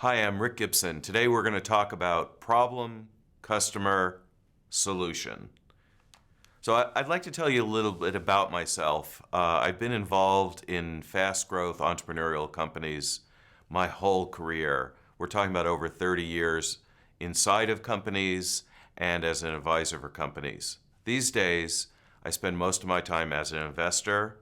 Hi, I'm Rick Gibson. Today we're going to talk about problem, customer, solution. So I'd like to tell you a little bit about myself. I've been involved in fast growth entrepreneurial companies my whole career. We're talking about over 30 years inside of companies and as an advisor for companies. These days, I spend most of my time as an investor,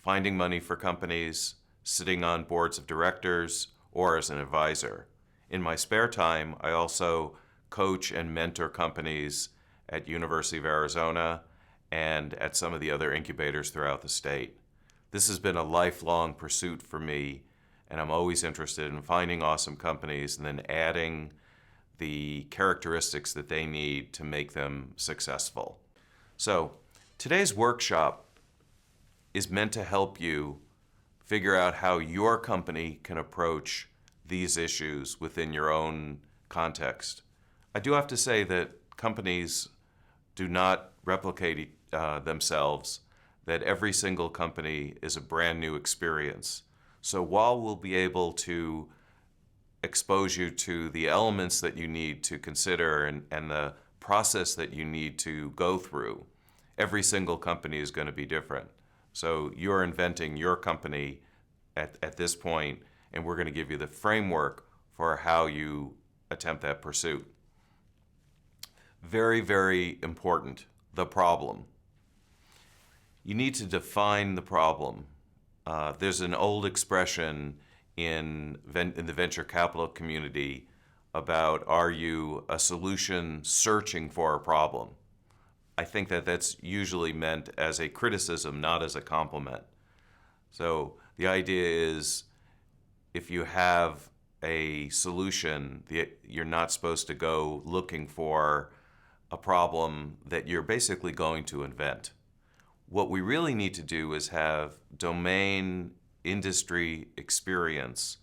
finding money for companies, sitting on boards of directors, or as an advisor. In my spare time, I also coach and mentor companies at University of Arizona and at some of the other incubators throughout the state. This has been a lifelong pursuit for me, and I'm always interested in finding awesome companies and then adding the characteristics that they need to make them successful. So today's workshop is meant to help you figure out how your company can approach these issues within your own context. I do have to say that companies do not replicate themselves, that every single company is a brand new experience. So while we'll be able to expose you to the elements that you need to consider and the process that you need to go through, every single company is going to be different. So you're inventing your company at this point, and we're going to give you the framework for how you attempt that pursuit. Very, very important, the problem. You need to define the problem. There's an old expression in the venture capital community about, are you a solution searching for a problem? I think that that's usually meant as a criticism, not as a compliment. So the idea is, if you have a solution, you're not supposed to go looking for a problem that you're basically going to invent. What we really need to do is have domain industry experience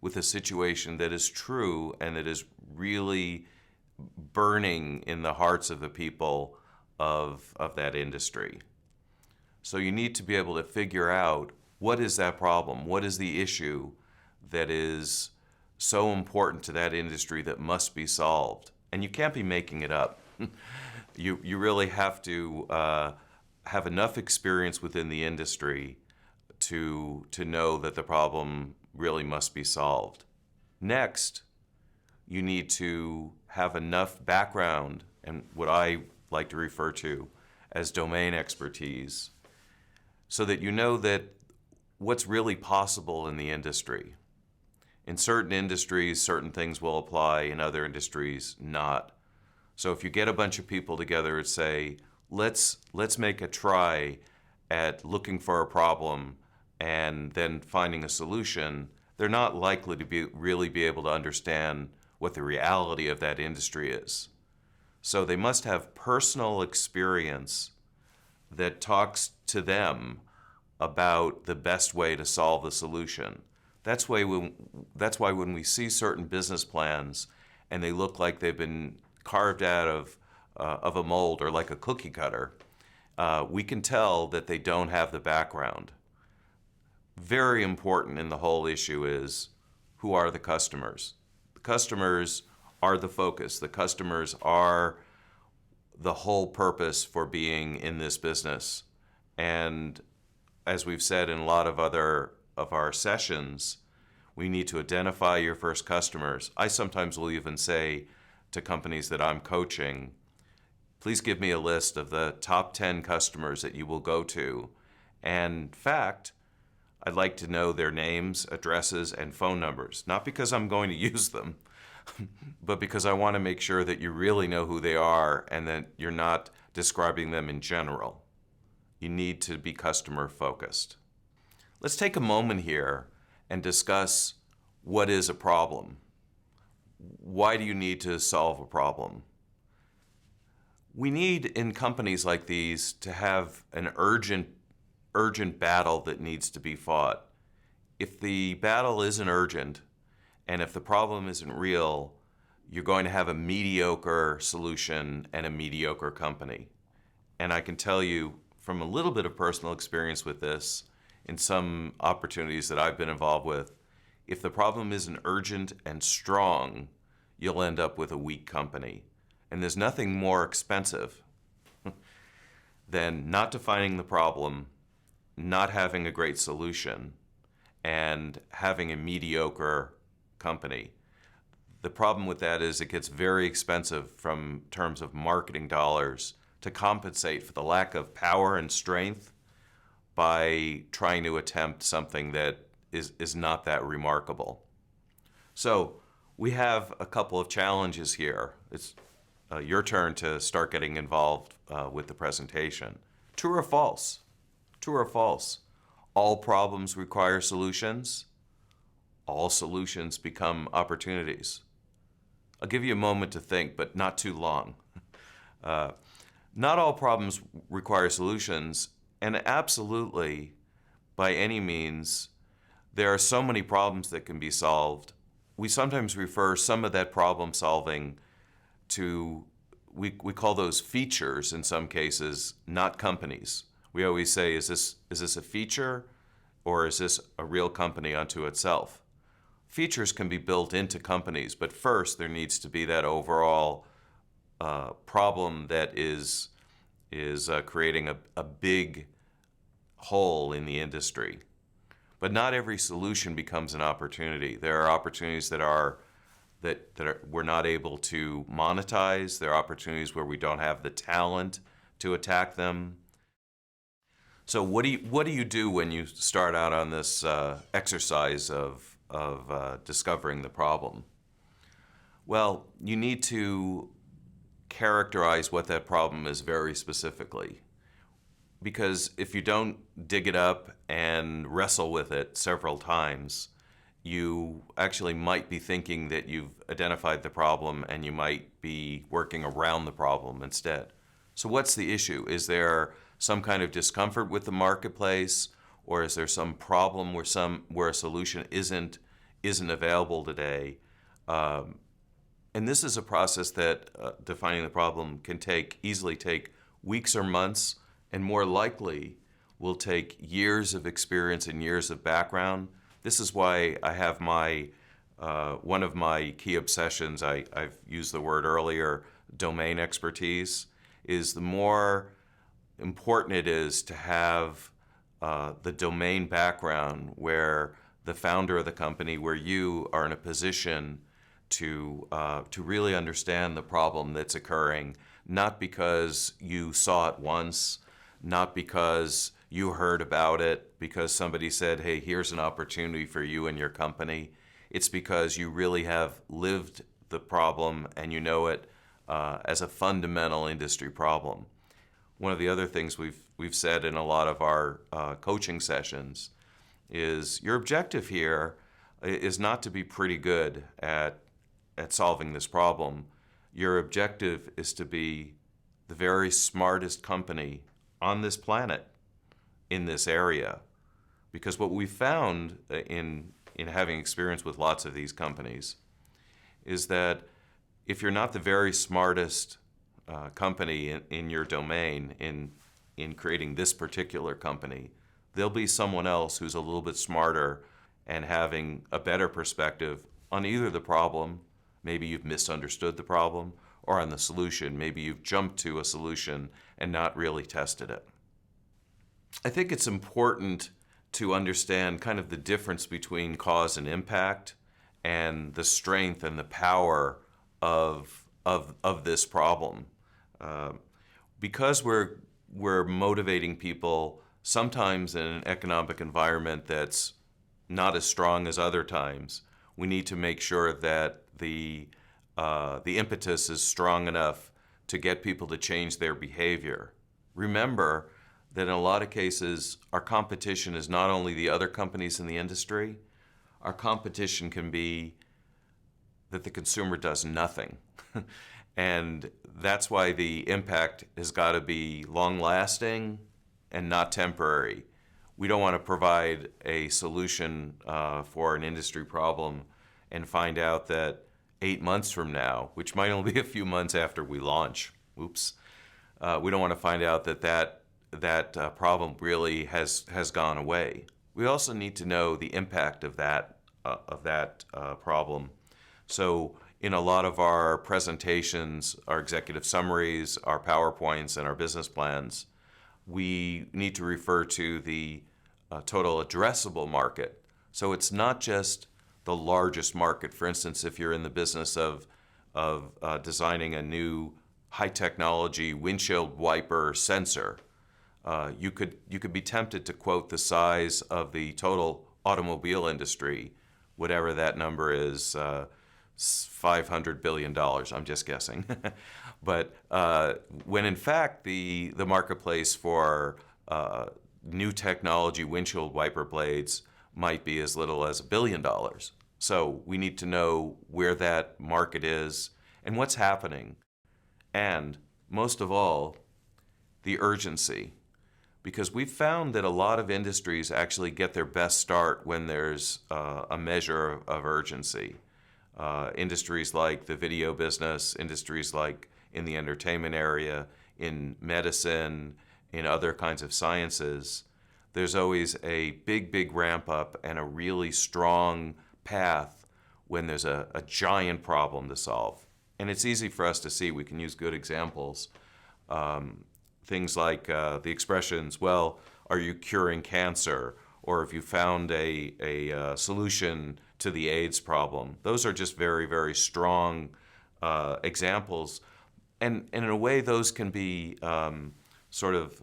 with a situation that is true and that is really burning in the hearts of the people of that industry. So you need to be able to figure out, what is that problem? What is the issue that is so important to that industry that must be solved? And you can't be making it up. You really have to have enough experience within the industry to know that the problem really must be solved. Next, you need to have enough background and what I like to refer to as domain expertise, so that you know that what's really possible in the industry. In certain industries, certain things will apply, in other industries, not. So if you get a bunch of people together and say, let's make a try at looking for a problem and then finding a solution, they're not likely to really be able to understand what the reality of that industry is. So they must have personal experience that talks to them about the best way to solve the solution. That's why when we see certain business plans and they look like they've been carved out of a mold or like a cookie cutter, we can tell that they don't have the background. Very important in the whole issue is, who are the customers? The customers are the focus. The customers are the whole purpose for being in this business. And as we've said in a lot of other of our sessions, we need to identify your first customers. I sometimes will even say to companies that I'm coaching, please give me a list of the top 10 customers that you will go to. And in fact, I'd like to know their names, addresses, and phone numbers, not because I'm going to use them, but because I want to make sure that you really know who they are and that you're not describing them in general. You need to be customer focused. Let's take a moment here and discuss, what is a problem? Why do you need to solve a problem? We need, in companies like these, to have an urgent battle that needs to be fought. If the battle isn't urgent, and if the problem isn't real, you're going to have a mediocre solution and a mediocre company. And I can tell you from a little bit of personal experience with this, in some opportunities that I've been involved with, If the problem isn't urgent and strong, you'll end up with a weak company. And there's nothing more expensive than not defining the problem, not having a great solution, and having a mediocre company. The problem with that is it gets very expensive from terms of marketing dollars to compensate for the lack of power and strength by trying to attempt something that is not that remarkable. So we have a couple of challenges here. It's your turn to start getting involved with the presentation. True or false? True or false? All problems require solutions. All solutions become opportunities. I'll give you a moment to think, but not too long. Not all problems require solutions, and absolutely, by any means, there are so many problems that can be solved. We sometimes refer some of that problem solving to, we call those features in some cases, not companies. We always say, is this a feature or is this a real company unto itself? Features can be built into companies, but first there needs to be that overall problem that is creating a big hole in the industry. But not every solution becomes an opportunity. There are opportunities that we're not able to monetize. There are opportunities where we don't have the talent to attack them. So what do you do when you start out on this exercise of discovering the problem? Well, you need to characterize what that problem is very specifically. Because if you don't dig it up and wrestle with it several times, you actually might be thinking that you've identified the problem and you might be working around the problem instead. So what's the issue? Is there some kind of discomfort with the marketplace, or is there some problem where a solution isn't available today? And this is a process that defining the problem can easily take weeks or months, and more likely will take years of experience and years of background. This is why I have one of my key obsessions, I've used the word earlier, domain expertise, is the more important it is to have the domain background where the founder of the company, where you are in a position to really understand the problem that's occurring, not because you saw it once, not because you heard about it, because somebody said, hey, here's an opportunity for you and your company. It's because you really have lived the problem and you know it as a fundamental industry problem. One of the other things we've said in a lot of our coaching sessions is your objective here is not to be pretty good at solving this problem. Your objective is to be the very smartest company on this planet in this area. Because what we found in having experience with lots of these companies is that if you're not the very smartest company in your domain, in creating this particular company, there'll be someone else who's a little bit smarter and having a better perspective on either the problem, maybe you've misunderstood the problem, or on the solution, maybe you've jumped to a solution and not really tested it. I think it's important to understand kind of the difference between cause and impact and the strength and the power of this problem. Because we're motivating people sometimes in an economic environment that's not as strong as other times, we need to make sure that the impetus is strong enough to get people to change their behavior. Remember that in a lot of cases, our competition is not only the other companies in the industry, our competition can be that the consumer does nothing. And that's why the impact has got to be long-lasting and not temporary. We don't want to provide a solution for an industry problem and find out that 8 months from now, which might only be a few months after we launch, we don't want to find out that problem really has gone away. We also need to know the impact of that problem. So in a lot of our presentations, our executive summaries, our PowerPoints, and our business plans, we need to refer to the total addressable market. So it's not just the largest market. For instance, if you're in the business of designing a new high technology windshield wiper sensor, you could be tempted to quote the size of the total automobile industry, whatever that number is, $500 billion. I'm just guessing. But when in fact the marketplace for new technology windshield wiper blades might be as little as $1 billion. So we need to know where that market is and what's happening. And most of all, the urgency. Because we've found that a lot of industries actually get their best start when there's a measure of urgency. Industries like the video business, industries like in the entertainment area, in medicine, in other kinds of sciences, there's always a big ramp up and a really strong path when there's a giant problem to solve. And it's easy for us to see. We can use good examples. Things like the expressions, well, are you curing cancer? Or have you found a solution to the AIDS problem? Those are just very strong examples. And in a way, those can be sort of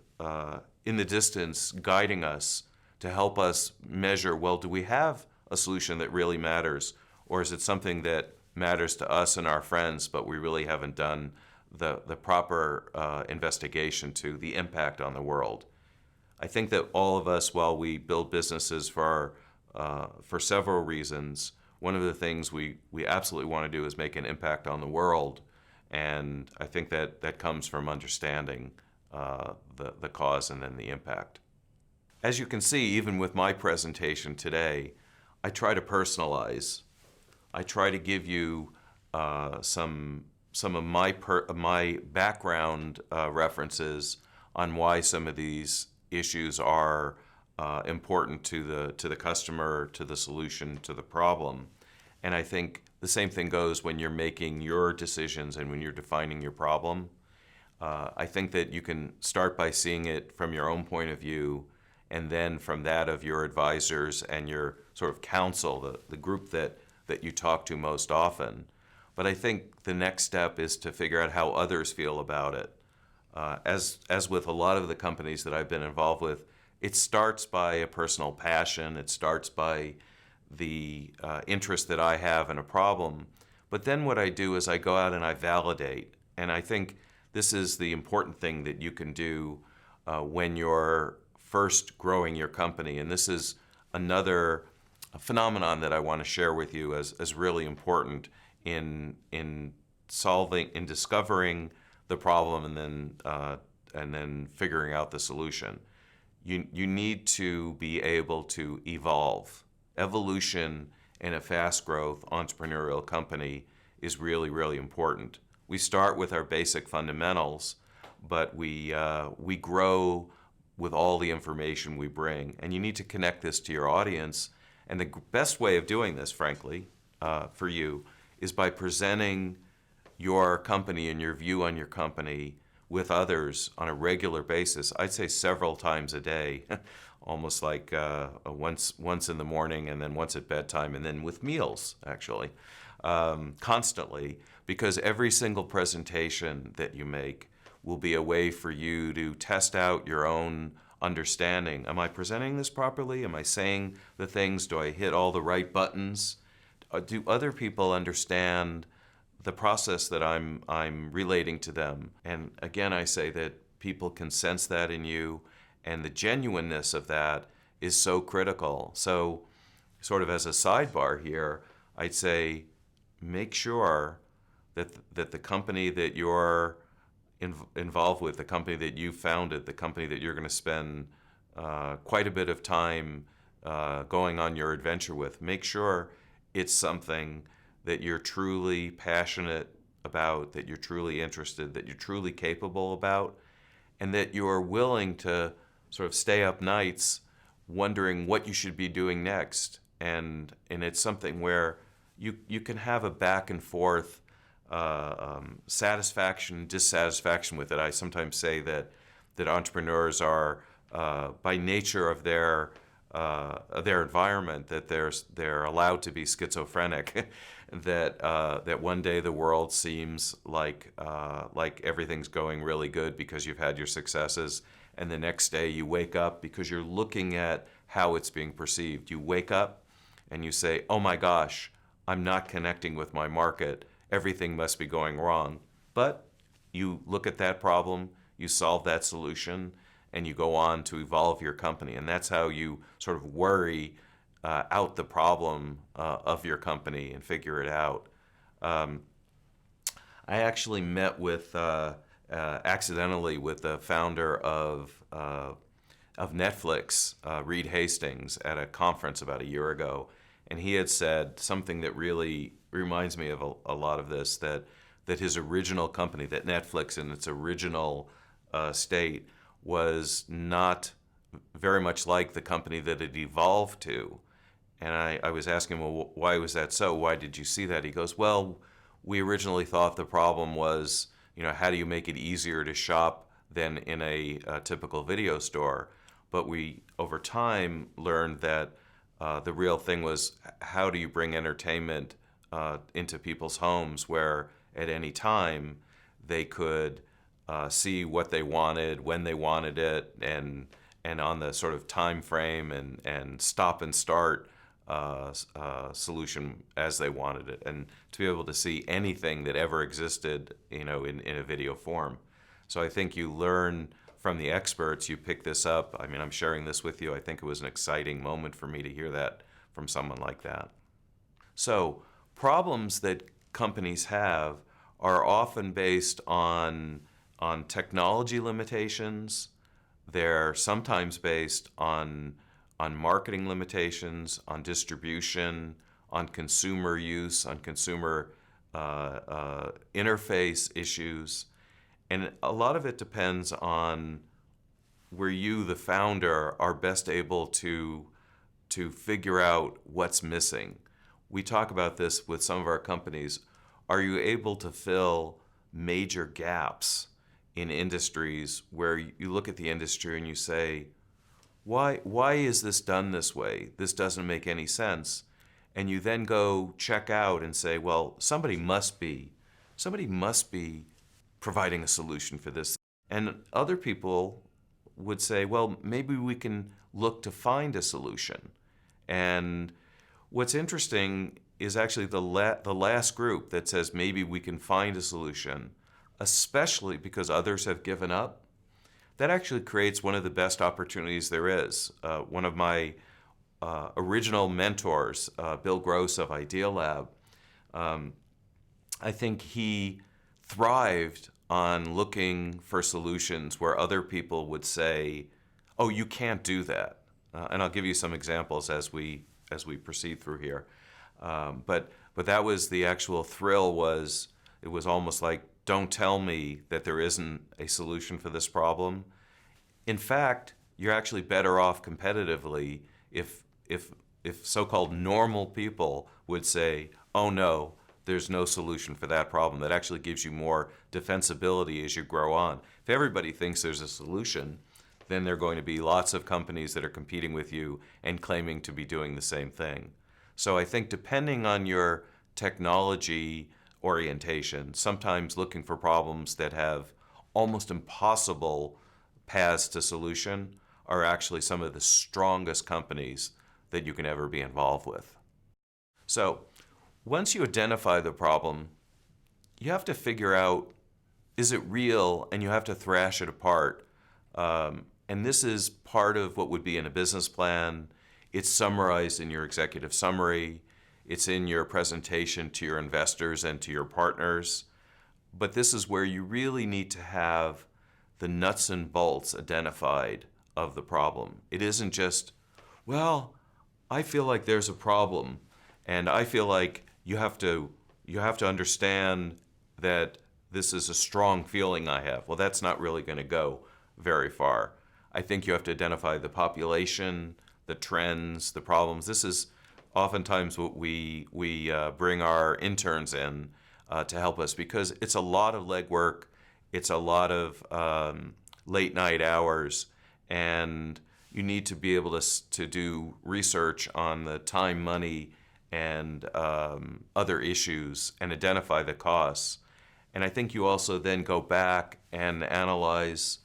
in the distance guiding us to help us measure, well, do we have a solution that really matters? Or is it something that matters to us and our friends, but we really haven't done the proper investigation to the impact on the world? I think that all of us, while we build businesses for several reasons, one of the things we absolutely want to do is make an impact on the world. And I think that comes from understanding the cause and then the impact. As you can see, even with my presentation today, I try to personalize. I try to give you some of my background references on why some of these issues are important to the customer, to the solution, to the problem. And I think the same thing goes when you're making your decisions and when you're defining your problem. I think that you can start by seeing it from your own point of view, and then from that of your advisors and your sort of counsel, the group that you talk to most often. But I think the next step is to figure out how others feel about it. As with a lot of the companies that I've been involved with, it starts by a personal passion. It starts by the interest that I have in a problem. But then what I do is I go out and I validate. And I think this is the important thing that you can do when you're first growing your company. And this is another phenomenon that I want to share with you as really important in discovering the problem and then figuring out the solution. You need to be able to evolve. Evolution in a fast growth entrepreneurial company is really important. We start with our basic fundamentals, but we grow with all the information we bring. And you need to connect this to your audience. And the best way of doing this, frankly, for you, is by presenting your company and your view on your company with others on a regular basis. I'd say several times a day, almost like once in the morning and then once at bedtime and then with meals, actually, constantly, because every single presentation that you make will be a way for you to test out your own understanding. Am I presenting this properly? Am I saying the things? Do I hit all the right buttons? Do other people understand the process that I'm relating to them? And again, I say that people can sense that in you, and the genuineness of that is so critical. So sort of as a sidebar here, I'd say make sure that the company that you're involved with, the company that you founded, the company that you're going to spend quite a bit of time going on your adventure with, make sure it's something that you're truly passionate about, that you're truly interested, that you're truly capable about, and that you're willing to sort of stay up nights wondering what you should be doing next. and it's something where you can have a back and forth satisfaction, dissatisfaction with it. I sometimes say that entrepreneurs are by nature of their environment, that they're allowed to be schizophrenic, that one day the world seems like everything's going really good because you've had your successes, and the next day you wake up because you're looking at how it's being perceived. You wake up and you say, "Oh my gosh, I'm not connecting with my market. Everything must be going wrong." But you look at that problem, you solve that solution, and you go on to evolve your company. And that's how you sort of worry out the problem of your company and figure it out. I actually met with accidentally with the founder of Netflix, Reed Hastings, at a conference about a year ago, and he had said something that really reminds me of a lot of this, that his original company, that Netflix in its original state, was not very much like the company that it evolved to. And I was asking him, well, why was that so? Why did you see that? He goes, well, we originally thought the problem was, how do you make it easier to shop than in a typical video store? But we, over time, learned that the real thing was, how do you bring entertainment into people's homes where at any time they could see what they wanted, when they wanted it, and on the sort of time frame and stop and start solution as they wanted it, and to be able to see anything that ever existed, in a video form. So I think you learn from the experts. You pick this up. I mean, I'm sharing this with you. I think it was an exciting moment for me to hear that from someone like that. So problems that companies have are often based on technology limitations. They're sometimes based on marketing limitations, on distribution, on consumer use, on consumer interface issues. And a lot of it depends on where you, the founder, are best able to figure out what's missing. We talk about this with some of our companies. Are you able to fill major gaps in industries where you look at the industry and you say, why is this done this way? This doesn't make any sense. And you then go check out and say, well, somebody must be providing a solution for this. And other people would say, well, maybe we can look to find a solution. And what's interesting is actually the last group that says maybe we can find a solution, especially because others have given up. That actually creates one of the best opportunities there is. One of my original mentors, Bill Gross of Idealab, I think he thrived on looking for solutions where other people would say, oh, you can't do that. And I'll give you some examples as we proceed through here. But that was the actual thrill. It was almost like, don't tell me that there isn't a solution for this problem. In fact, you're actually better off competitively if so-called normal people would say, oh no, there's no solution for that problem. That actually gives you more defensibility as you grow on. If everybody thinks there's a solution, then there are going to be lots of companies that are competing with you and claiming to be doing the same thing. So I think depending on your technology orientation, sometimes looking for problems that have almost impossible paths to solution are actually some of the strongest companies that you can ever be involved with. So once you identify the problem, you have to figure out, is it real? And you have to thrash it apart. And this is part of what would be in a business plan. It's summarized in your executive summary. It's in your presentation to your investors and to your partners. But this is where you really need to have the nuts and bolts identified of the problem. It isn't just, well, I feel like there's a problem, and I feel like you have to understand that this is a strong feeling I have. Well, that's not really going to go very far. I think you have to identify the population, the trends, the problems. This is oftentimes we bring our interns in to help us because it's a lot of legwork, it's a lot of late night hours, and you need to be able to do research on the time, money, and other issues and identify the costs. And I think you also then go back and analyze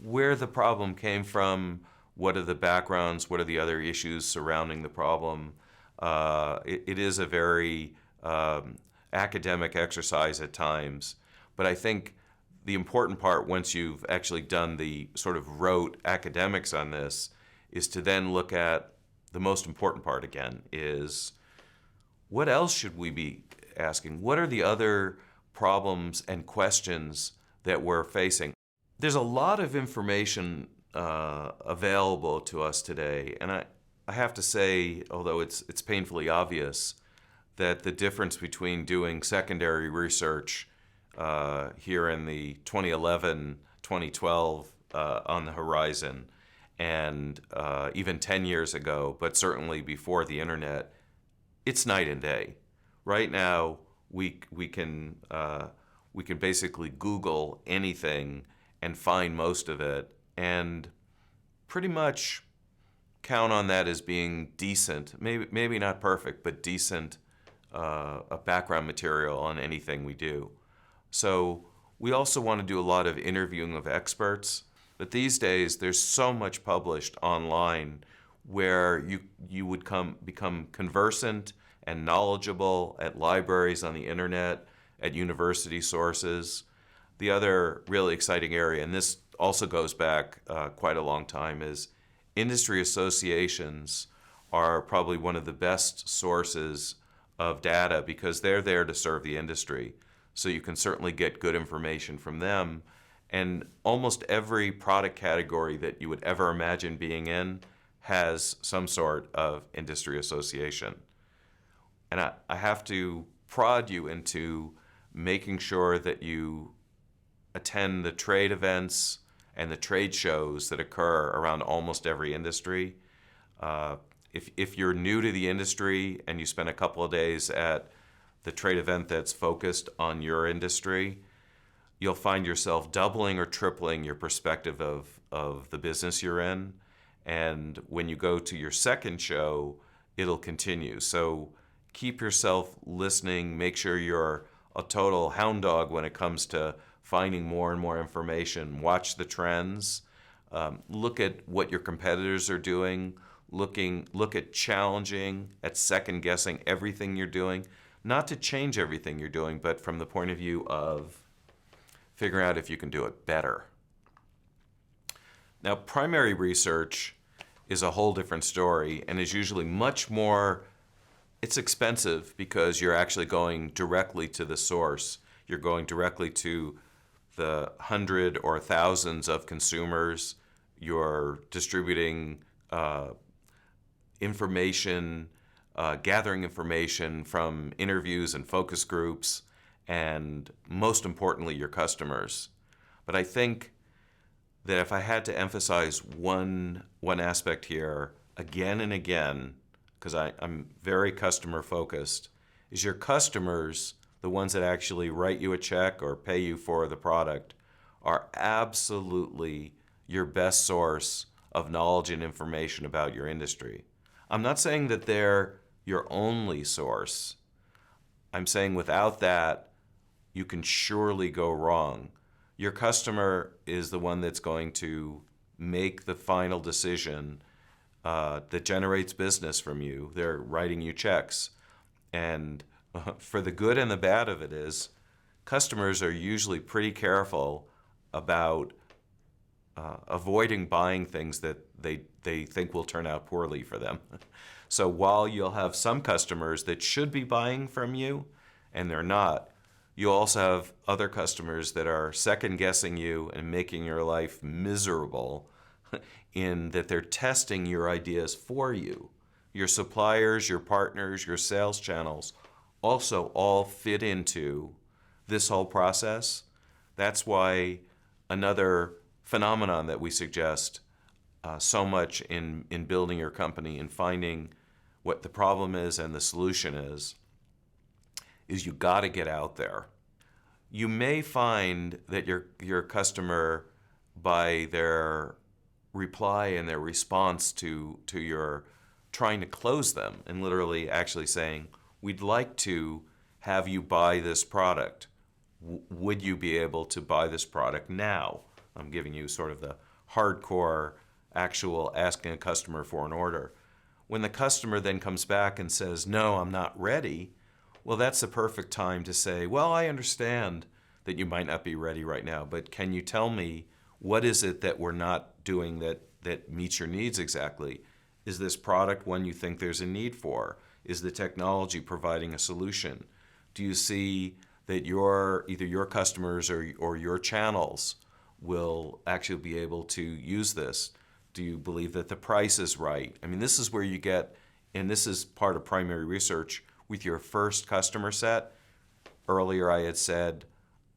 where the problem came from, what are the backgrounds, what are the other issues surrounding the problem. It is a very academic exercise at times, but I think the important part, once you've actually done the sort of rote academics on this, is to then look at the most important part again, is what else should we be asking? What are the other problems and questions that we're facing? There's a lot of information available to us today, and I have to say, although it's painfully obvious, that the difference between doing secondary research here in the 2011, 2012 on the horizon, and even 10 years ago, but certainly before the internet, it's night and day. Right now, we can basically Google anything and find most of it, and pretty much count on that as being decent, maybe not perfect, but decent background material on anything we do. So we also want to do a lot of interviewing of experts, but these days there's so much published online where you would become conversant and knowledgeable at libraries, on the internet, at university sources. The other really exciting area, and this also goes back quite a long time, is industry associations are probably one of the best sources of data because they're there to serve the industry. So you can certainly get good information from them. And almost every product category that you would ever imagine being in has some sort of industry association. And I have to prod you into making sure that you attend the trade events and the trade shows that occur around almost every industry. If you're new to the industry and you spend a couple of days at the trade event that's focused on your industry, you'll find yourself doubling or tripling your perspective of the business you're in. And when you go to your second show, it'll continue. So keep yourself listening, make sure you're a total hound dog when it comes to finding more and more information. Watch the trends, look at what your competitors are doing, look at challenging, at second guessing everything you're doing, not to change everything you're doing, but from the point of view of figuring out if you can do it better. Now, primary research is a whole different story and is usually much more, it's expensive because you're actually going directly to the source. You're going directly to the hundred or thousands of consumers. You're distributing information, gathering information from interviews and focus groups, and most importantly, your customers. But I think that if I had to emphasize one aspect here again and again, because I'm very customer focused, is your customers, the ones that actually write you a check or pay you for the product, are absolutely your best source of knowledge and information about your industry. I'm not saying that they're your only source. I'm saying without that, you can surely go wrong. Your customer is the one that's going to make the final decision that generates business from you. They're writing you checks. And for the good and the bad of it is, customers are usually pretty careful about avoiding buying things that they think will turn out poorly for them. So while you'll have some customers that should be buying from you, and they're not, you also have other customers that are second guessing you and making your life miserable in that they're testing your ideas for you. Your suppliers, your partners, your sales channels also all fit into this whole process. That's why another phenomenon that we suggest so much in building your company and finding what the problem is and the solution is you got to get out there. You may find that your customer, by their reply and their response to your trying to close them and literally actually saying, we'd like to have you buy this product. Would you be able to buy this product now? I'm giving you sort of the hardcore actual asking a customer for an order. When the customer then comes back and says, no, I'm not ready, well, that's the perfect time to say, well, I understand that you might not be ready right now, but can you tell me what is it that we're not doing that meets your needs exactly? Is this product one you think there's a need for? Is the technology providing a solution? Do you see that either your customers or your channels will actually be able to use this? Do you believe that the price is right? I mean, this is where you get, and this is part of primary research with your first customer set. Earlier I had said,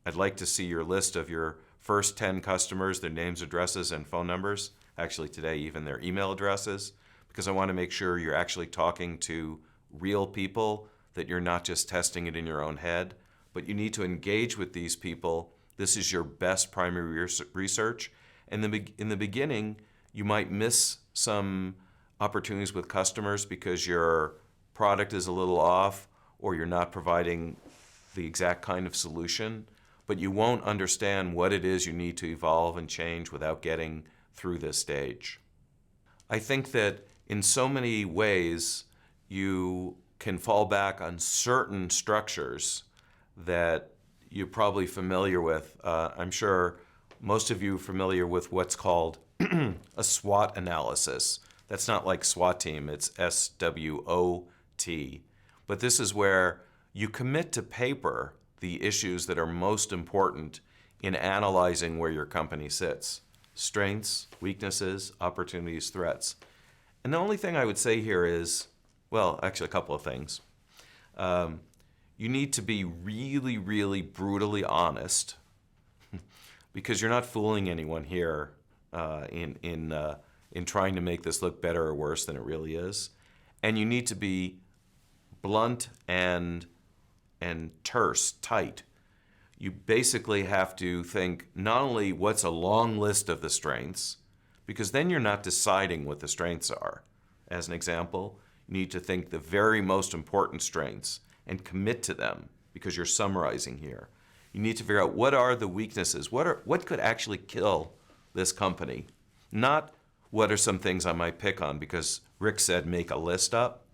I'd like to see your list of your first 10 customers, their names, addresses, and phone numbers. Actually today, even their email addresses, because I want to make sure you're actually talking to real people, that you're not just testing it in your own head, but you need to engage with these people. This is your best primary research. And in the beginning, you might miss some opportunities with customers because your product is a little off or you're not providing the exact kind of solution, but you won't understand what it is you need to evolve and change without getting through this stage. I think that in so many ways, you can fall back on certain structures that you're probably familiar with. I'm sure most of you are familiar with what's called a SWOT analysis. That's not like SWAT team, it's SWOT. But this is where you commit to paper the issues that are most important in analyzing where your company sits. Strengths, weaknesses, opportunities, threats. And the only thing I would say here is, well, actually a couple of things. You need to be really, really brutally honest because you're not fooling anyone here in trying to make this look better or worse than it really is. And you need to be blunt and terse, tight. You basically have to think not only what's a long list of the strengths, because then you're not deciding what the strengths are. As an example, you need to think the very most important strengths and commit to them because you're summarizing here. You need to figure out what are the weaknesses, what could actually kill this company, not what are some things I might pick on because Rick said make a list up,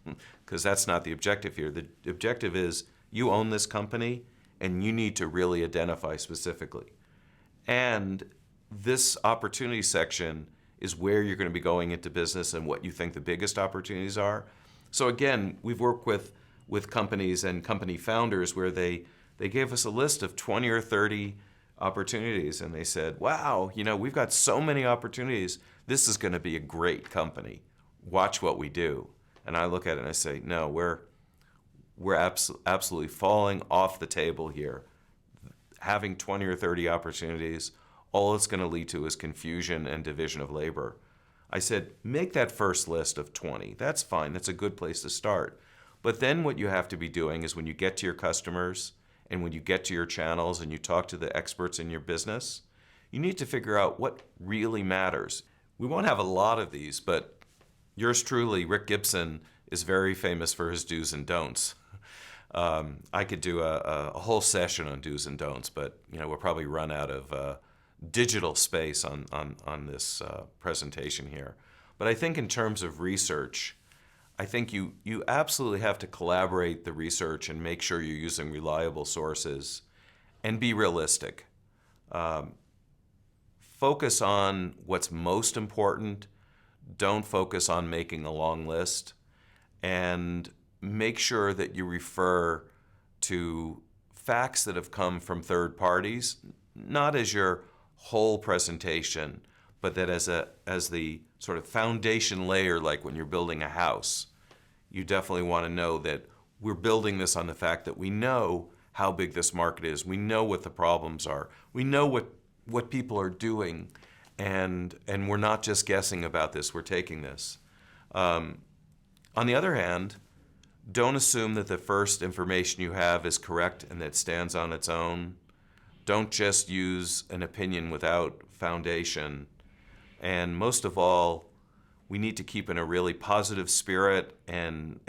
because that's not the objective here. The objective is you own this company and you need to really identify specifically. And this opportunity section is where you're going to be going into business and what you think the biggest opportunities are. So again, we've worked with companies and company founders where they gave us a list of 20 or 30 opportunities and they said, wow, we've got so many opportunities. This is going to be a great company. Watch what we do. And I look at it and I say, no, we're absolutely falling off the table here. Having 20 or 30 opportunities, all it's going to lead to is confusion and division of labor. I said, make that first list of 20. That's fine. That's a good place to start. But then what you have to be doing is when you get to your customers and when you get to your channels and you talk to the experts in your business, you need to figure out what really matters. We won't have a lot of these, but yours truly, Rick Gibson, is very famous for his do's and don'ts. I could do a whole session on do's and don'ts, but we'll probably run out of digital space on this presentation here. But I think in terms of research, I think you absolutely have to collaborate the research and make sure you're using reliable sources and be realistic. Focus on what's most important. Don't focus on making a long list. And make sure that you refer to facts that have come from third parties, not as your whole presentation, but that as the sort of foundation layer, like when you're building a house. You definitely want to know that we're building this on the fact that we know how big this market is. We know what the problems are. We know what people are doing, and we're not just guessing about this. We're taking this. On the other hand, don't assume that the first information you have is correct and that stands on its own. Don't just use an opinion without foundation. And most of all, we need to keep in a really positive spirit and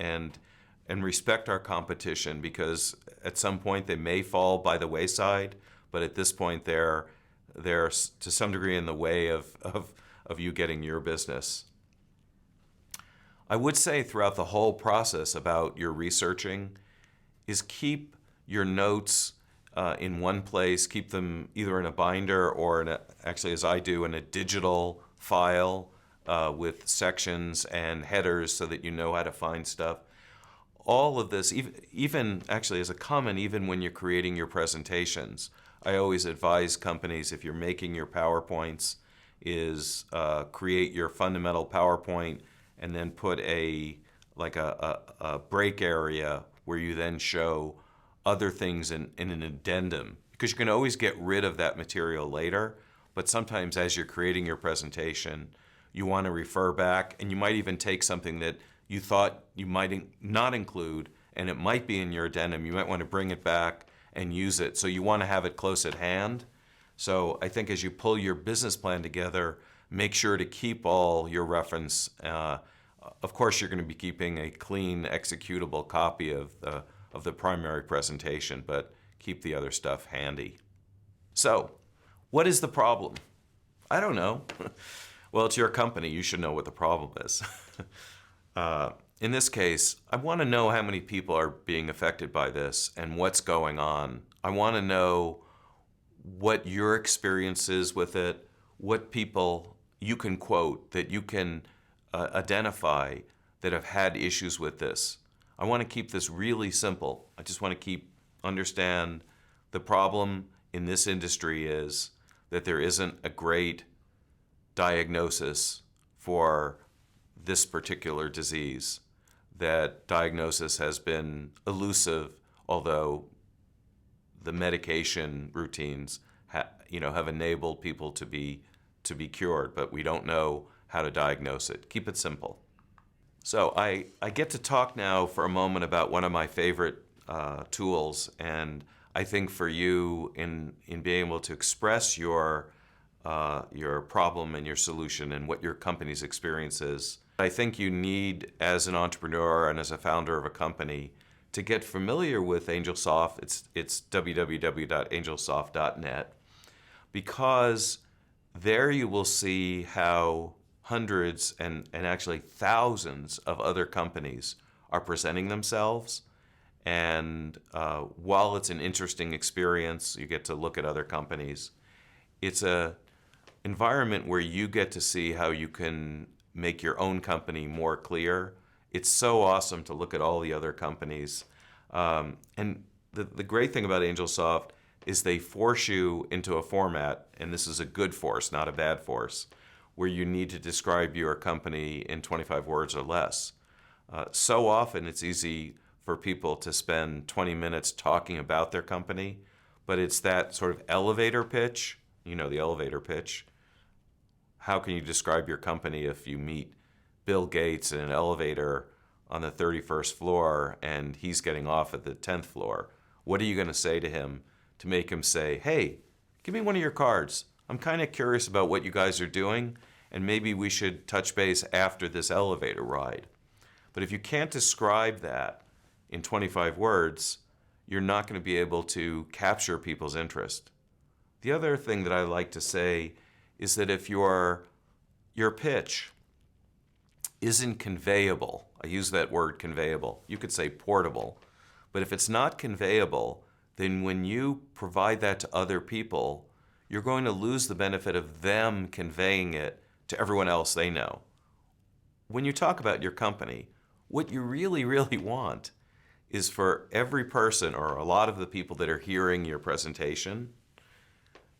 respect our competition, because at some point they may fall by the wayside, but at this point they're to some degree in the way of you getting your business. I would say throughout the whole process about your researching is keep your notes in one place, keep them either in a binder or actually, as I do, in a digital file with sections and headers so that you know how to find stuff. All of this, even actually as a comment, even when you're creating your presentations, I always advise companies, if you're making your PowerPoints, is create your fundamental PowerPoint and then put a break area where you then show other things in an addendum, because you can always get rid of that material later, but sometimes as you're creating your presentation, you want to refer back, and you might even take something that you thought you might not include, and it might be in your addendum. You might want to bring it back and use it. So you want to have it close at hand. So I think as you pull your business plan together, make sure to keep all your reference. Of course, you're going to be keeping a clean, executable copy of the primary presentation, but keep the other stuff handy. So, what is the problem? I don't know. Well, it's your company. You should know what the problem is. In this case, I want to know how many people are being affected by this and what's going on. I want to know what your experience is with it, what people you can quote, that you can identify that have had issues with this. I want to keep this really simple. I just want to understand the problem in this industry is that there isn't a great diagnosis for this particular disease, that diagnosis has been elusive, although the medication routines have enabled people to be cured, but we don't know how to diagnose it. Keep it simple. So I get to talk now for a moment about one of my favorite tools, and I think for you in being able to express your problem and your solution and what your company's experience is, I think you need, as an entrepreneur and as a founder of a company, to get familiar with AngelSoft. It's www.angelsoft.net, because there you will see how hundreds and actually thousands of other companies are presenting themselves. And while it's an interesting experience, you get to look at other companies, it's a environment where you get to see how you can make your own company more clear. It's so awesome to look at all the other companies. And the great thing about AngelSoft is they force you into a format, and this is a good force, not a bad force, where you need to describe your company in 25 words or less. So often it's easy for people to spend 20 minutes talking about their company, but it's that sort of elevator pitch, the elevator pitch. How can you describe your company if you meet Bill Gates in an elevator on the 31st floor and he's getting off at the 10th floor? What are you going to say to him to make him say, hey, give me one of your cards. I'm kind of curious about what you guys are doing, and maybe we should touch base after this elevator ride. But if you can't describe that in 25 words, you're not going to be able to capture people's interest. The other thing that I like to say is that if your pitch isn't conveyable, I use that word conveyable, you could say portable, but if it's not conveyable, then when you provide that to other people, you're going to lose the benefit of them conveying it to everyone else they know. When you talk about your company, what you really, really want is for every person, or a lot of the people that are hearing your presentation,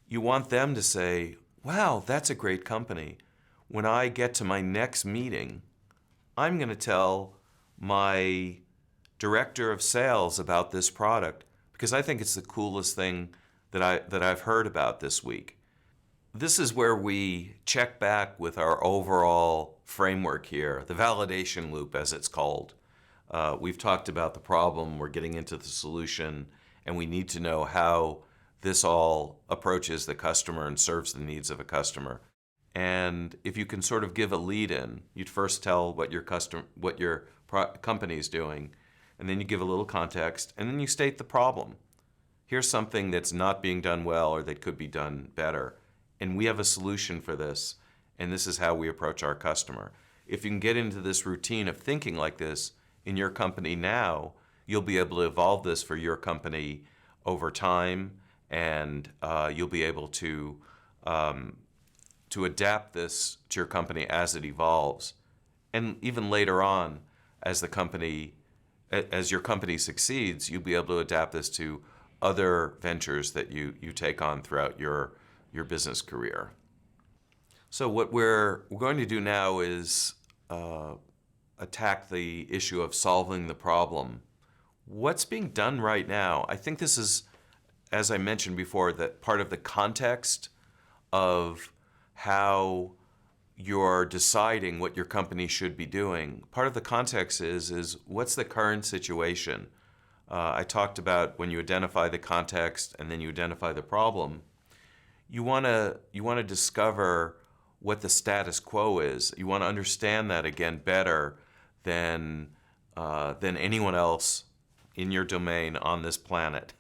you want them to say, wow, that's a great company. When I get to my next meeting, I'm going to tell my director of sales about this product because I think it's the coolest thing that I've heard about this week. This is where we check back with our overall framework here, the validation loop as it's called. We've talked about the problem, we're getting into the solution, and we need to know how this all approaches the customer and serves the needs of a customer. And if you can sort of give a lead in, you'd first tell what your company is doing, and then you give a little context, and then you state the problem. Here's something that's not being done well or that could be done better. And we have a solution for this, and this is how we approach our customer. If you can get into this routine of thinking like this in your company now, you'll be able to evolve this for your company over time, and you'll be able to adapt this to your company as it evolves. And even later on, as your company succeeds, you'll be able to adapt this to other ventures that you take on throughout your business career. So what we're going to do now is attack the issue of solving the problem. What's being done right now? I think this is, as I mentioned before, that part of the context of how you're deciding what your company should be doing. Part of the context is what's the current situation? I talked about when you identify the context and then you identify the problem, you want to discover what the status quo is. You want to understand that again better than anyone else in your domain on this planet,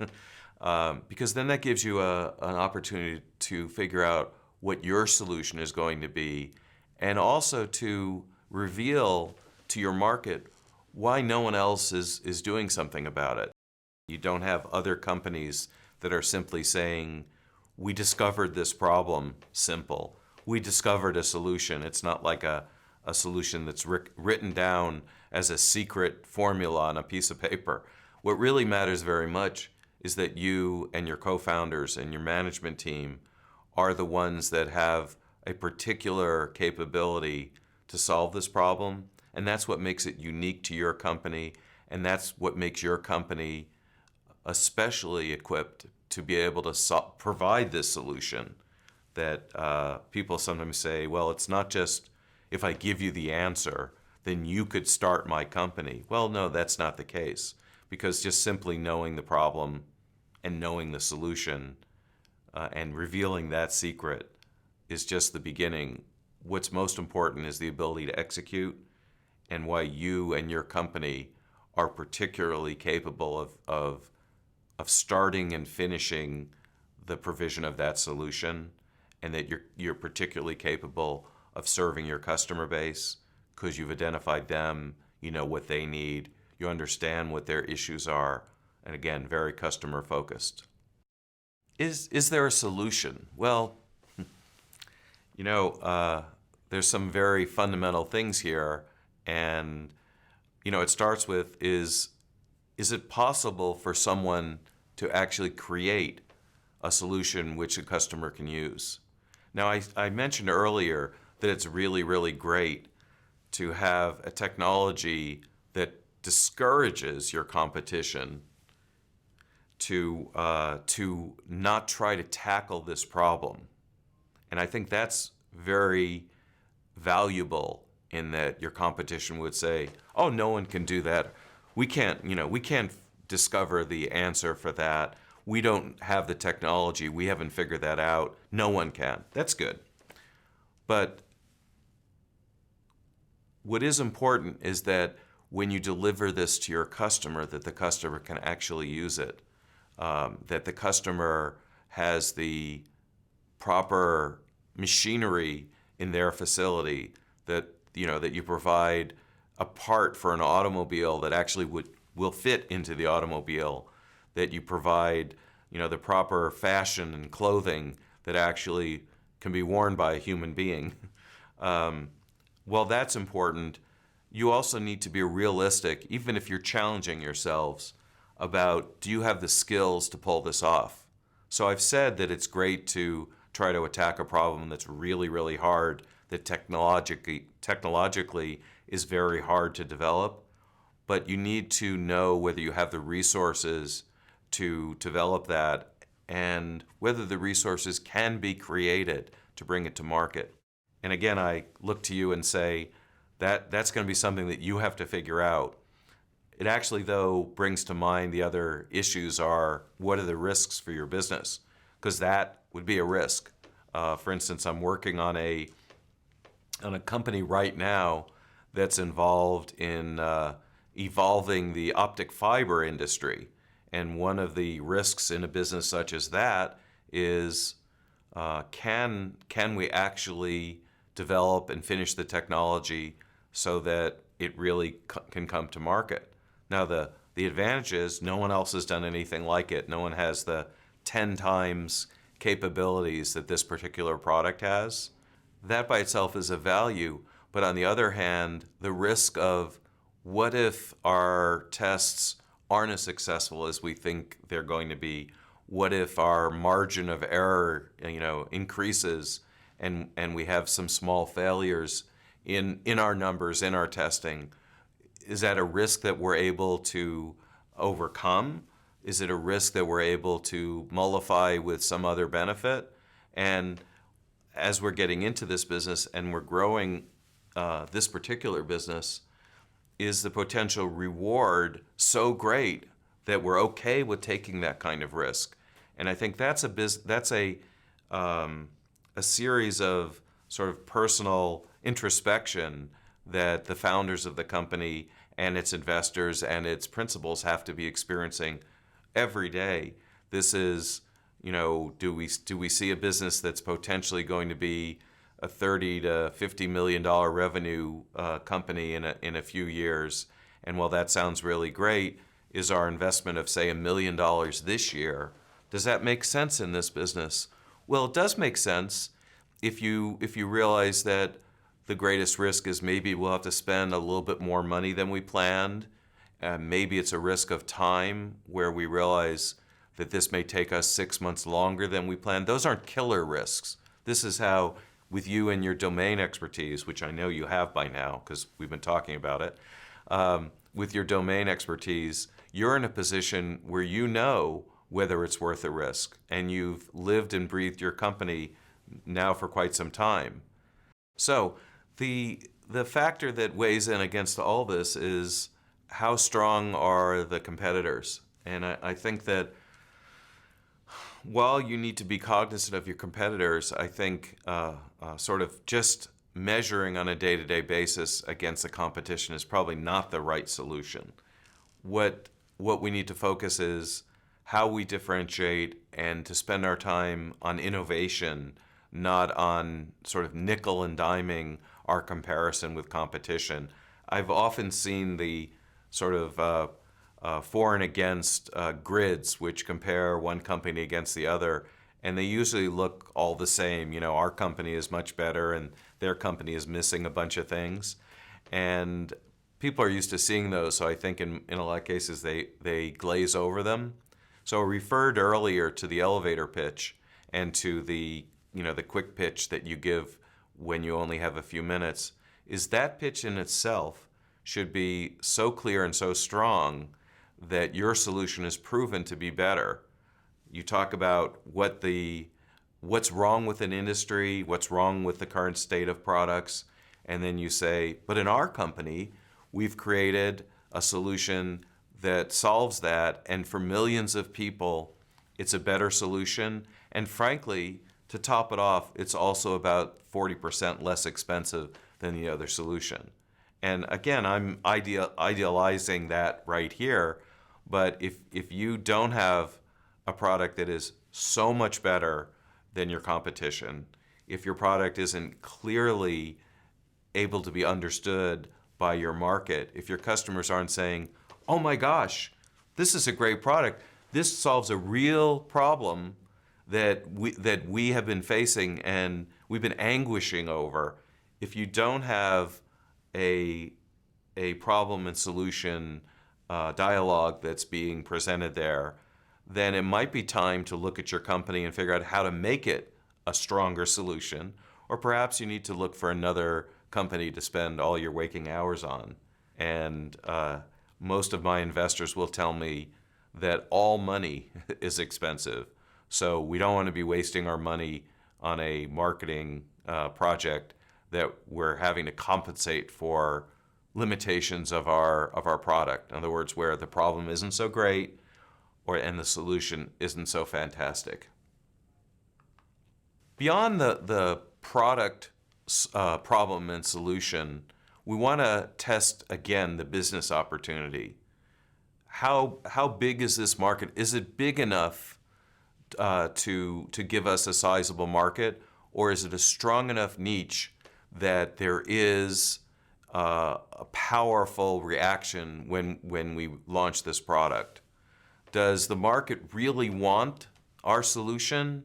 because then that gives you an opportunity to figure out what your solution is going to be, and also to reveal to your market why no one else is doing something about it. You don't have other companies that are simply saying, we discovered this problem, simple. We discovered a solution. It's not like a solution that's written down as a secret formula on a piece of paper. What really matters very much is that you and your co-founders and your management team are the ones that have a particular capability to solve this problem, and that's what makes it unique to your company, and that's what makes your company especially equipped to be able to provide this solution that people sometimes say, well, it's not just if I give you the answer, then you could start my company. Well, no, that's not the case, because just simply knowing the problem and knowing the solution and revealing that secret is just the beginning. What's most important is the ability to execute, and why you and your company are particularly capable of starting and finishing the provision of that solution, and that you're particularly capable of serving your customer base because you've identified them, you know what they need, you understand what their issues are, and again, very customer focused. Is there a solution? Well, there's some very fundamental things here, and it starts with is it possible for someone to actually create a solution which a customer can use? Now, I mentioned earlier that it's really, really great to have a technology that discourages your competition to not try to tackle this problem. And I think that's very valuable, in that your competition would say, oh, no one can do that. We can't discover the answer for that. We don't have the technology. We haven't figured that out. No one can. That's good. But what is important is that when you deliver this to your customer, that the customer can actually use it, that the customer has the proper machinery in their facility, that you provide a part for an automobile that actually will fit into the automobile, that you provide the proper fashion and clothing that actually can be worn by a human being. Well, that's important. You also need to be realistic, even if you're challenging yourselves, about, do you have the skills to pull this off? So I've said that it's great to try to attack a problem that's really, really hard, that technologically is very hard to develop, but you need to know whether you have the resources to develop that and whether the resources can be created to bring it to market. And again, I look to you and say that that's going to be something that you have to figure out. It actually, though, brings to mind the other issues are, what are the risks for your business? Because that would be a risk. For instance, I'm working on a company right now that's involved in evolving the optic fiber industry. And one of the risks in a business such as that is, can we actually develop and finish the technology so that it really can come to market? Now, the advantage is no one else has done anything like it. No one has the 10 times capabilities that this particular product has. That by itself is a value. But on the other hand, the risk of, what if our tests aren't as successful as we think they're going to be? What if our margin of error, increases and we have some small failures in our numbers, in our testing? Is that a risk that we're able to overcome? Is it a risk that we're able to mollify with some other benefit? And as we're getting into this business and we're growing this particular business, is the potential reward so great that we're okay with taking that kind of risk? And I think that's a series of sort of personal introspection that the founders of the company and its investors and its principals have to be experiencing every day. This is, do we see a business that's potentially going to be a $30 to $50 million revenue company in a few years? And while that sounds really great, is our investment of, say, $1 million this year, does that make sense in this business? Well, it does make sense if you realize that the greatest risk is maybe we'll have to spend a little bit more money than we planned. Maybe it's a risk of time where we realize that this may take us 6 months longer than we planned. Those aren't killer risks. This is how, with you and your domain expertise, which I know you have by now because we've been talking about it, with your domain expertise, you're in a position where you know whether it's worth a risk, and you've lived and breathed your company now for quite some time. So the factor that weighs in against all this is, how strong are the competitors? And I think that while you need to be cognizant of your competitors, I think sort of just measuring on a day-to-day basis against the competition is probably not the right solution. What we need to focus is how we differentiate, and to spend our time on innovation, not on sort of nickel and diming our comparison with competition. I've often seen the sort of for and against grids, which compare one company against the other, and they usually look all the same. Our company is much better and their company is missing a bunch of things. And people are used to seeing those, so I think in a lot of cases they glaze over them. So I referred earlier to the elevator pitch and to the quick pitch that you give when you only have a few minutes. Is that pitch in itself should be so clear and so strong that your solution is proven to be better. You talk about what's wrong with an industry, what's wrong with the current state of products, and then you say, but in our company, we've created a solution that solves that, and for millions of people, it's a better solution. And frankly, to top it off, it's also about 40% less expensive than the other solution. And again, I'm idealizing that right here, but if you don't have a product that is so much better than your competition, if your product isn't clearly able to be understood by your market, if your customers aren't saying, oh my gosh, this is a great product, this solves a real problem that we have been facing and we've been anguishing over. If you don't have a problem and solution dialogue that's being presented there, then it might be time to look at your company and figure out how to make it a stronger solution, or perhaps you need to look for another company to spend all your waking hours on. And most of my investors will tell me that all money is expensive. So we don't want to be wasting our money on a marketing project that we're having to compensate for limitations of our product. In other words, where the problem isn't so great and the solution isn't so fantastic. Beyond the product problem and solution, we want to test again the business opportunity. How big is this market? Is it big enough to give us a sizable market, or is it a strong enough niche that there is a powerful reaction when we launch this product? Does the market really want our solution,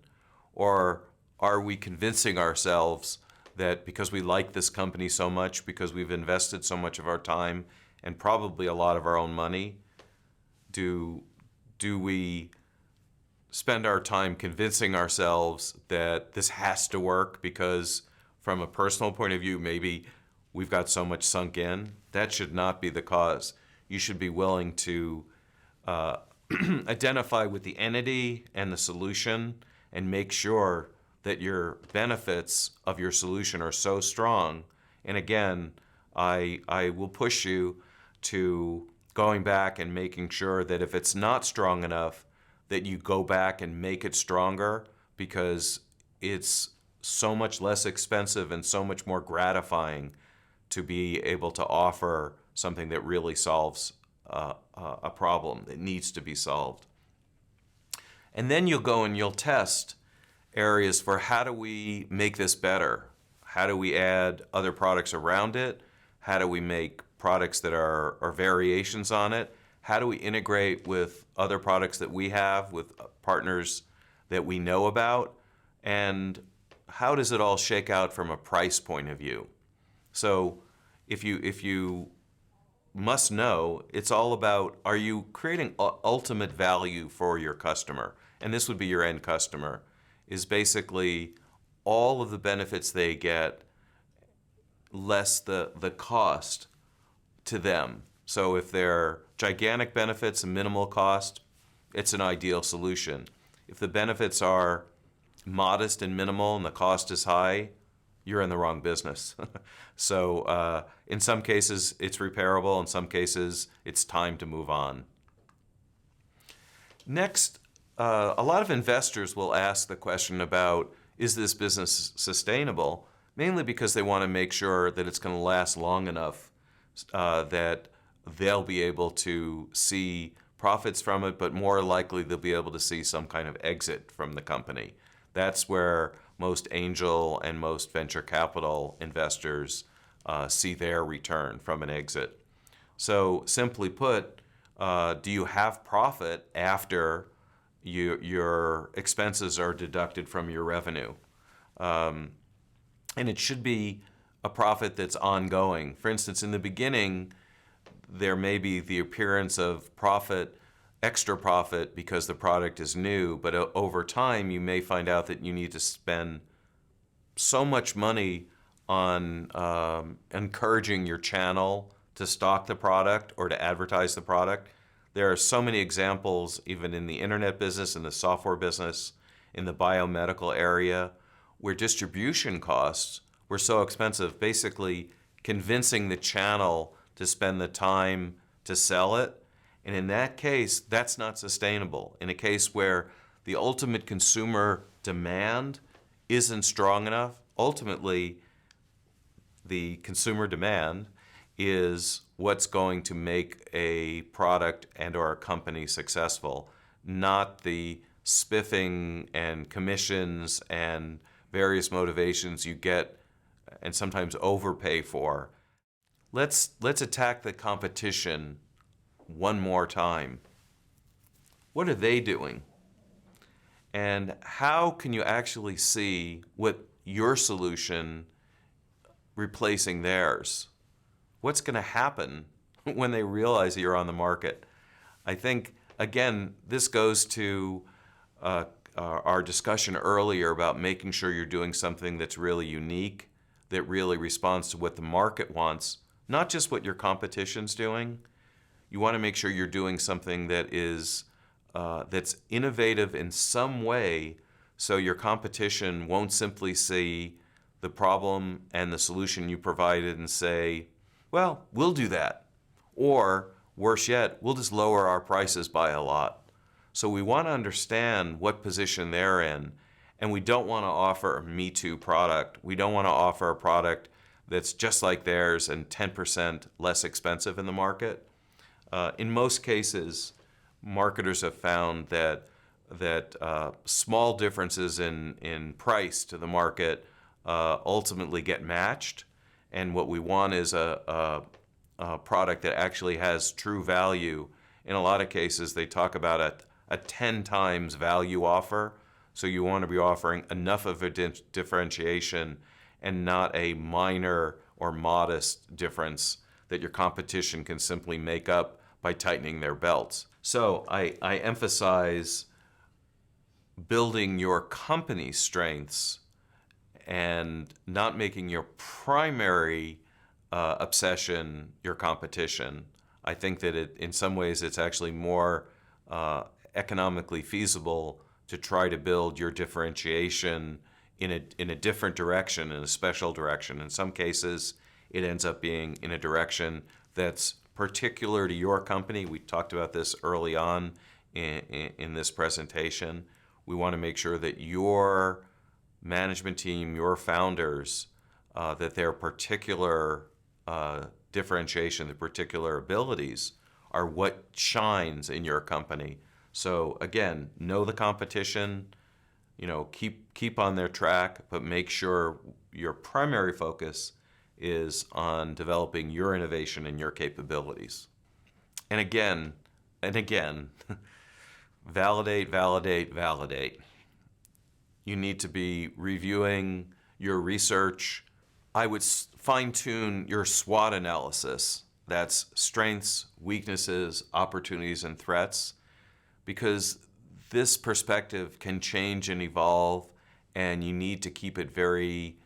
or are we convincing ourselves that because we like this company so much, because we've invested so much of our time and probably a lot of our own money, do we spend our time convincing ourselves that this has to work because from a personal point of view, maybe we've got so much sunk in? That should not be the cause. You should be willing to identify with the entity and the solution and make sure that your benefits of your solution are so strong. And again, I will push you to going back and making sure that if it's not strong enough, that you go back and make it stronger, because it's so much less expensive and so much more gratifying to be able to offer something that really solves a problem that needs to be solved. And then you'll go and you'll test areas for how do we make this better? How do we add other products around it? How do we make products that are variations on it? How do we integrate with other products that we have, with partners that we know about? And how does it all shake out from a price point of view? So if you must know, it's all about, are you creating ultimate value for your customer? And this would be your end customer, is basically all of the benefits they get less the cost to them. So if they're gigantic benefits and minimal cost, it's an ideal solution. If the benefits are modest and minimal and the cost is high, you're in the wrong business. So in some cases, it's repairable. In some cases, it's time to move on. Next, a lot of investors will ask the question about, is this business sustainable? Mainly because they want to make sure that it's going to last long enough that they'll be able to see profits from it, but more likely they'll be able to see some kind of exit from the company. That's where most angel and most venture capital investors see their return from an exit. So simply put, do you have profit after your expenses are deducted from your revenue? And it should be a profit that's ongoing. For instance, in the beginning, there may be the appearance of profit, extra profit, because the product is new, but over time you may find out that you need to spend so much money on encouraging your channel to stock the product or to advertise the product. There are so many examples, even in the internet business, in the software business, in the biomedical area, where distribution costs were so expensive, basically convincing the channel to spend the time to sell it. And in that case, that's not sustainable. In a case where the ultimate consumer demand isn't strong enough, ultimately the consumer demand is what's going to make a product and or a company successful, not the spiffing and commissions and various motivations you get and sometimes overpay for. Let's attack the competition one more time. What are they doing? And how can you actually see what your solution replacing theirs? What's going to happen when they realize that you're on the market? I think, again, this goes to our discussion earlier about making sure you're doing something that's really unique, that really responds to what the market wants, not just what your competition's doing. You want to make sure you're doing something that is that's innovative in some way, so your competition won't simply see the problem and the solution you provided and say, well, we'll do that. Or worse yet, we'll just lower our prices by a lot. So we want to understand what position they're in, and we don't want to offer a Me Too product. We don't want to offer a product that's just like theirs and 10% less expensive in the market. In most cases, marketers have found that small differences in price to the market ultimately get matched, and what we want is a product that actually has true value. In a lot of cases, they talk about a 10 times value offer, so you want to be offering enough of a differentiation and not a minor or modest difference that your competition can simply make up by tightening their belts. So I emphasize building your company's strengths and not making your primary obsession your competition. I think that in some ways it's actually more economically feasible to try to build your differentiation in a different direction, in a special direction. In some cases, it ends up being in a direction that's particular to your company. We talked about this early on in this presentation. We want to make sure that your management team, your founders, that their particular differentiation, the particular abilities are what shines in your company. So again, know the competition, keep on their track, but make sure your primary focus is on developing your innovation and your capabilities. And again, validate, validate, validate. You need to be reviewing your research. I would fine-tune your SWOT analysis. That's strengths, weaknesses, opportunities, and threats, because this perspective can change and evolve, and you need to keep it very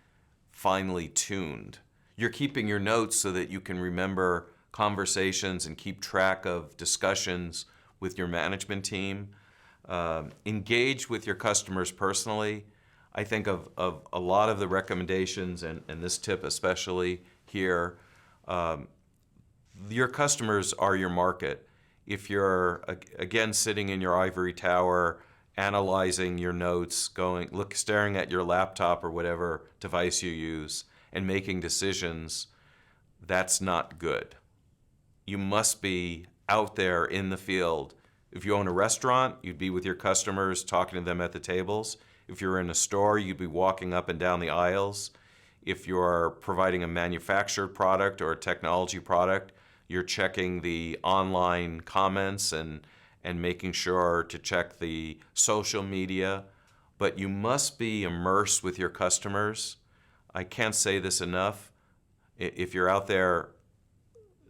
finely tuned. You're keeping your notes so that you can remember conversations and keep track of discussions with your management team. Engage with your customers personally. I think of a lot of the recommendations, and this tip especially here, your customers are your market. If you're, again, sitting in your ivory tower, analyzing your notes, staring at your laptop or whatever device you use, and making decisions, that's not good. You must be out there in the field. If you own a restaurant, you'd be with your customers, talking to them at the tables. If you're in a store, you'd be walking up and down the aisles. If you're providing a manufactured product or a technology product, you're checking the online comments and making sure to check the social media. But you must be immersed with your customers. I can't say this enough. If you're out there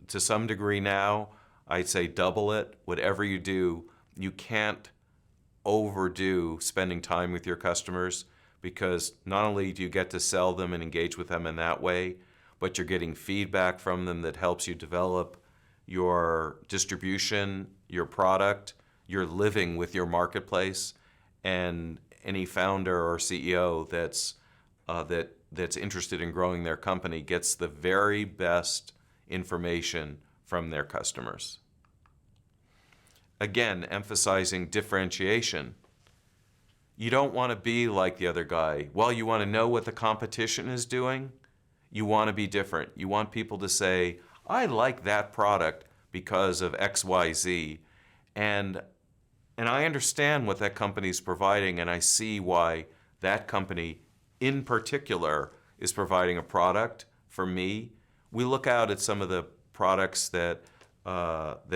to some degree now, I'd say double it. Whatever you do, you can't overdo spending time with your customers, because not only do you get to sell them and engage with them in that way, but you're getting feedback from them that helps you develop your distribution, your product. You're living with your marketplace, and any founder or CEO that's interested in growing their company gets the very best information from their customers. Again, emphasizing differentiation. You don't want to be like the other guy. While you want to know what the competition is doing, you want to be different. You want people to say, I like that product because of X, Y, Z. And I understand what that company is providing, and I see why that company in particular is providing a product for me. We look out at some of the products that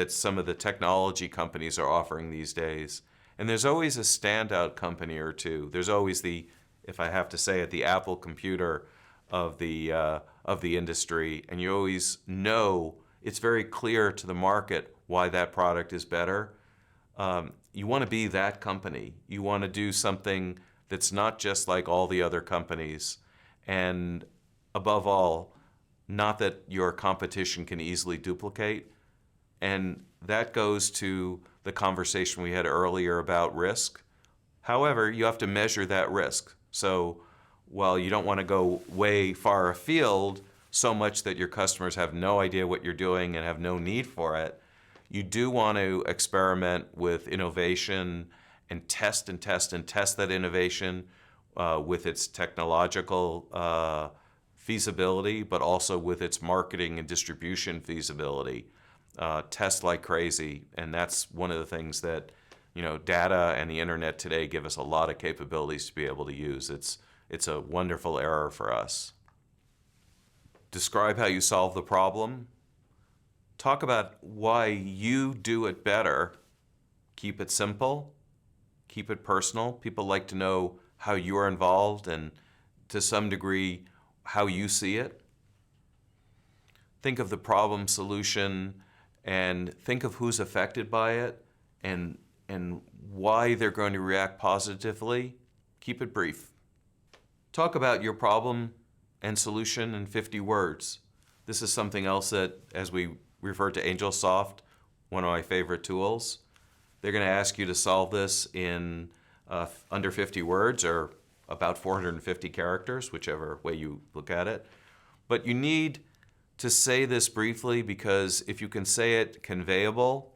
some of the technology companies are offering these days, and there's always a standout company or two. There's always if I have to say it, the Apple computer of the industry, and you always know it's very clear to the market why that product is better. You want to be that company. You want to do something that's not just like all the other companies, and above all, not that your competition can easily duplicate. And that goes to the conversation we had earlier about risk. However, you have to measure that risk. So while you don't want to go way far afield, so much that your customers have no idea what you're doing and have no need for it, you do want to experiment with innovation and test and test and test that innovation with its technological feasibility, but also with its marketing and distribution feasibility. Test like crazy, and that's one of the things that data and the internet today give us a lot of capabilities to be able to use. It's a wonderful era for us. Describe how you solve the problem. Talk about why you do it better. Keep it simple. Keep it personal. People like to know how you're involved and, to some degree, how you see it. Think of the problem solution and think of who's affected by it and why they're going to react positively. Keep it brief. Talk about your problem and solution in 50 words. This is something else that, as we refer to AngelSoft, one of my favorite tools, they're going to ask you to solve this in under 50 words or about 450 characters, whichever way you look at it. But you need to say this briefly, because if you can say it conveyable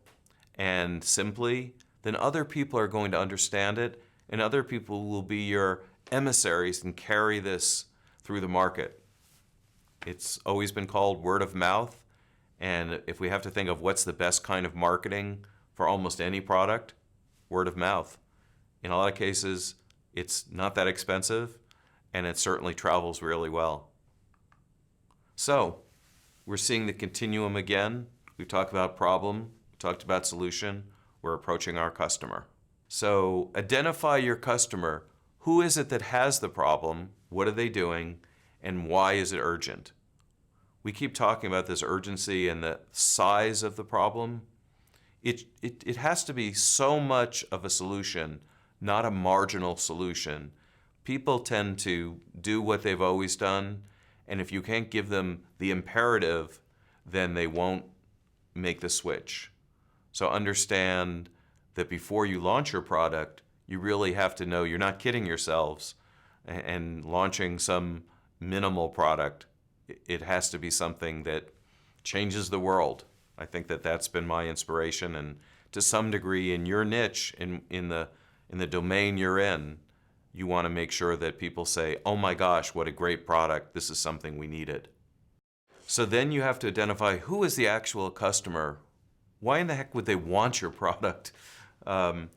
and simply, then other people are going to understand it, and other people will be your emissaries and carry this through the market. It's always been called word of mouth, and if we have to think of what's the best kind of marketing for almost any product, word of mouth. In a lot of cases, it's not that expensive, and it certainly travels really well. So, we're seeing the continuum again. We've talked about problem, we talked about solution, we're approaching our customer. So, identify your customer. Who is it that has the problem? What are they doing? And why is it urgent? We keep talking about this urgency and the size of the problem. It has to be so much of a solution, not a marginal solution. People tend to do what they've always done, and if you can't give them the imperative, then they won't make the switch. So understand that before you launch your product, you really have to know you're not kidding yourselves and launching some minimal product. It has to be something that changes the world. I think that that's been my inspiration, and to some degree in your niche, in the domain you're in, you want to make sure that people say, oh my gosh, what a great product, this is something we needed. So then you have to identify who is the actual customer. Why in the heck would they want your product? I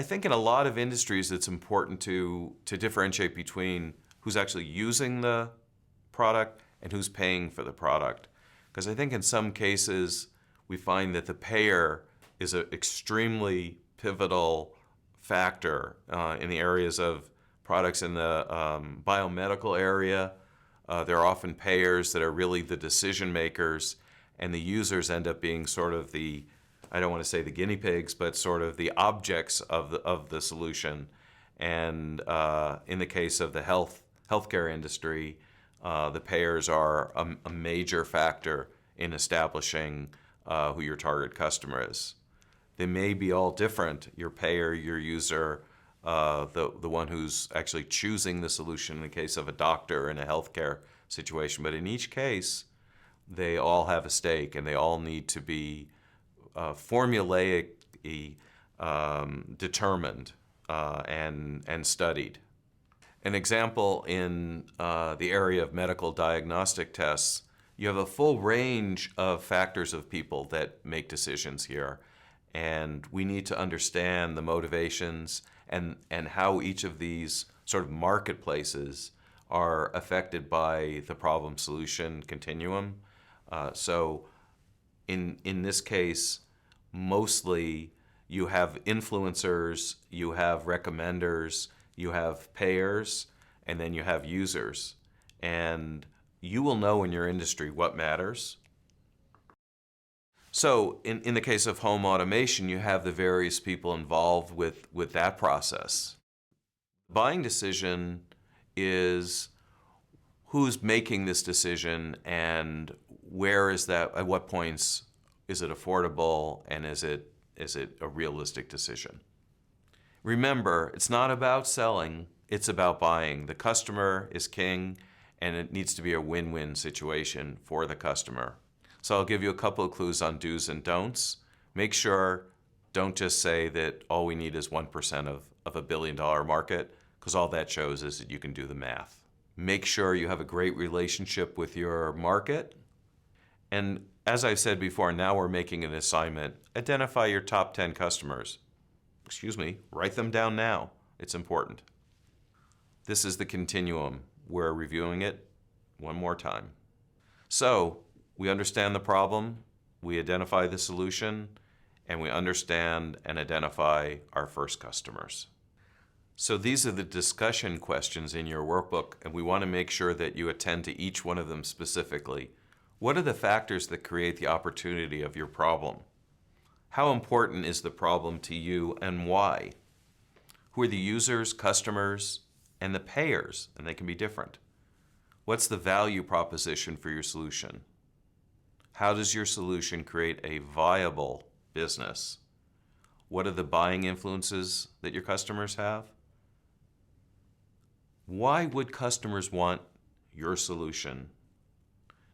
think in a lot of industries it's important to differentiate between who's actually using the product and who's paying for the product. Because I think in some cases we find that the payer is an extremely pivotal factor in the areas of products in the biomedical area. There are often payers that are really the decision makers, and the users end up being sort of the, I don't want to say the guinea pigs, but sort of the objects of the solution. And in the case of the healthcare industry, the payers are a major factor in establishing who your target customer is. They may be all different, your payer, your user, the one who's actually choosing the solution in the case of a doctor in a healthcare situation. But in each case, they all have a stake, and they all need to be formulaically determined and studied. An example in the area of medical diagnostic tests, you have a full range of factors of people that make decisions here. And we need to understand the motivations and how each of these sort of marketplaces are affected by the problem-solution continuum. So in this case, mostly you have influencers, you have recommenders, you have payers, and then you have users. And you will know in your industry what matters. So in the case of home automation, you have the various people involved with that process. Buying decision is who's making this decision and where is that, at what points is it affordable, and is it is it a realistic decision? Remember, it's not about selling, it's about buying. The customer is king, and it needs to be a win-win situation for the customer. So I'll give you a couple of clues on do's and don'ts. Make sure, don't just say that all we need is 1% of a billion-dollar market, because all that shows is that you can do the math. Make sure you have a great relationship with your market. And as I've said before, now we're making an assignment. Identify your top 10 customers. Write them down now. It's important. This is the continuum. We're reviewing it one more time. So we understand the problem, we identify the solution, and we understand and identify our first customers. So these are the discussion questions in your workbook, and we want to make sure that you attend to each one of them specifically. What are the factors that create the opportunity of your problem? How important is the problem to you and why? Who are the users, customers, and the payers? And they can be different. What's the value proposition for your solution? How does your solution create a viable business? What are the buying influences that your customers have? Why would customers want your solution?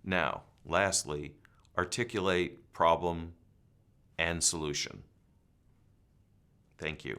Now, lastly, articulate problem and solution. Thank you.